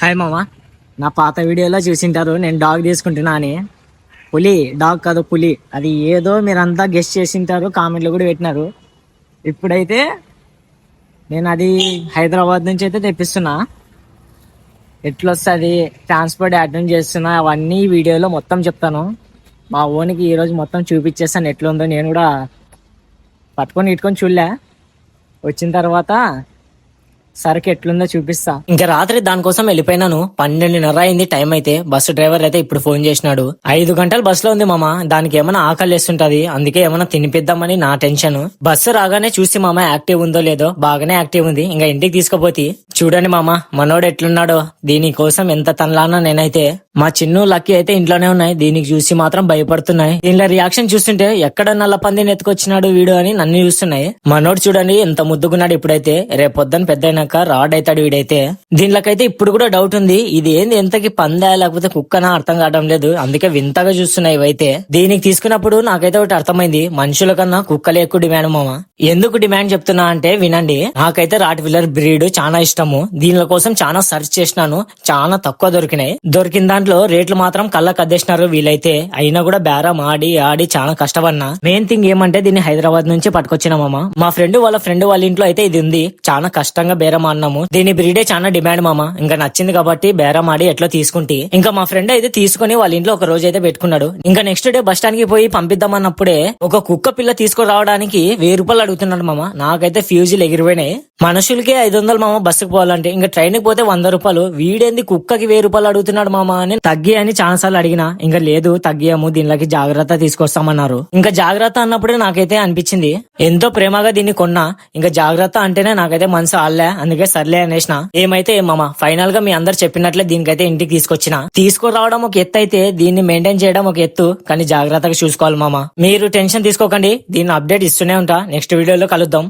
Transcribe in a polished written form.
Hi మామ. నా పాత వీడియోలో చూసింటారు నేను డాగ్ తీసుకుంటున్నా అని. పులి డాగ్ కాదు, పులి. అది ఏదో మీరంతా గెస్ట్ చేసింటారు, కామెంట్లు కూడా పెట్టినారు. ఇప్పుడైతే నేను అది హైదరాబాద్ నుంచి అయితే తెప్పిస్తున్నా. ఎట్లొస్తుంది, ట్రాన్స్పోర్ట్ అటెండ్ చేస్తున్నా, అవన్నీ వీడియోలో మొత్తం చెప్తాను. మా ఓనికి ఈరోజు మొత్తం చూపించేస్తాను ఎట్లుందో. నేను కూడా పట్టుకొని ఇట్టుకొని చూడలే, వచ్చిన తర్వాత సరికి ఎట్లుందో చూపిస్తా. ఇంకా రాత్రి దానికోసం వెళ్ళిపోయినాను. 12:30 అయింది టైం. అయితే బస్సు డ్రైవర్ అయితే ఇప్పుడు ఫోన్ చేసినాడు. 5 గంటలు బస్సులో ఉంది మామ. దానికి ఏమైనా ఆకలి వేస్తుంటది, అందుకే ఏమైనా తినిపిద్దామని నా టెన్షన్. బస్సు రాగానే చూసి మామ యాక్టివ్ ఉందో లేదో. బాగానే యాక్టివ్ ఉంది. ఇంకా ఇంటికి తీసుకుపోతే చూడండి మామ మనోడు ఎట్లున్నాడో. దీనికోసం ఎంత తనలానా నేనైతే. మా చిన్ను లక్కీ అయితే ఇంట్లోనే ఉన్నాయి. దీనికి చూసి మాత్రం భయపడుతున్నాయి. దీనిలో రియాక్షన్ చూస్తుంటే ఎక్కడ నల్ల పందిని ఎత్తుకొచ్చినాడు వీడు అని నన్ను చూస్తున్నాయి. మనోడు చూడండి ఎంత ముద్దుకున్నాడు. ఇప్పుడైతే రేపొద్దని పెద్ద రాడ్ అవుతాడు వీడైతే. దీనిలోకైతే ఇప్పుడు కూడా డౌట్ ఉంది, ఇది ఏంది ఎంతకి పందా లేకపోతే కుక్కనా అర్థం కావడం లేదు. అందుకే వింతగా చూస్తున్నాయి ఇవైతే. దీనికి తీసుకున్నప్పుడు నాకైతే ఒకటి అర్థమైంది, మనుషుల కన్నా కుక్కలే ఎక్కువ డిమాండ్ మామ. ఎందుకు డిమాండ్ చెప్తున్నా అంటే వినండి. నాకైతే రాట్ వీలర్ బ్రీడ్ చాలా ఇష్టము. దీనిల కోసం చాలా సెర్చ్ చేసినాను, చాలా తక్కువ దొరికినాయి. దొరికిన దాంట్లో రేట్లు మాత్రం కళ్ళకు అద్దేసినారు వీలైతే. అయినా కూడా బేరం ఆడి ఆడి చాలా కష్టపడినా. మెయిన్ థింగ్ ఏమంటే దీన్ని హైదరాబాద్ నుంచి పట్టుకొచ్చిన మామ. మా ఫ్రెండ్ వాళ్ళ ఇంట్లో అయితే ఇది ఉంది. చాలా కష్టంగా బేరం ఆడినాము. దీని బ్రీడే చాలా డిమాండ్ మామ. ఇంకా నచ్చింది కాబట్టి బేరం ఆడి ఎట్లా తీసుకుంటే, ఇంకా మా ఫ్రెండ్ అయితే తీసుకుని వాళ్ళ ఇంట్లో ఒక రోజు అయితే పెట్టుకున్నాడు. ఇంకా నెక్స్ట్ డే బస్ స్టాండ్ కి పోయి పంపిద్దామన్నప్పుడే ఒక కుక్క పిల్ల తీసుకురావడానికి 1000 రూపాయలు అడుగుతున్నాడు మామ. నాకైతే ఫ్యూజులు ఎగిరిపోయినాయి. మనుషులకే 500 మామ బస్సుకు పోవాలంటే. ఇంకా ట్రైన్ కి పోతే 100 రూపాయలు. వీడేంది కుక్కకి 1000 రూపాయలు అడుగుతున్నాడు మామ అని తగ్గి అని చాలా సార్లు అడిగినా. ఇంకా లేదు తగ్గియము, దీనిలోకి జాగ్రత్త తీసుకొస్తామన్నారు. ఇంకా జాగ్రత్త అన్నప్పుడే నాకైతే అనిపించింది, ఎంతో ప్రేమగా దీన్ని కొన్నా. ఇంకా జాగ్రత్త అంటేనే నాకైతే మనసు ఆల్లే. అందుకే సర్లే అనేసిన. ఏమైతే మామ ఫైనల్ గా మీ అందరు చెప్పినట్లే దీనికైతే ఇంటికి తీసుకురావడం ఒక ఎత్తు అయితే, దీన్ని మెయింటైన్ చేయడం ఒక ఎత్తు. కానీ జాగ్రత్తగా చూసుకోవాలి మామ. మీరు టెన్షన్ తీసుకోకండి, దీన్ని అప్డేట్ ఇస్తూనే ఉంటా. నెక్స్ట్ వీడియోలో కలుద్దాం.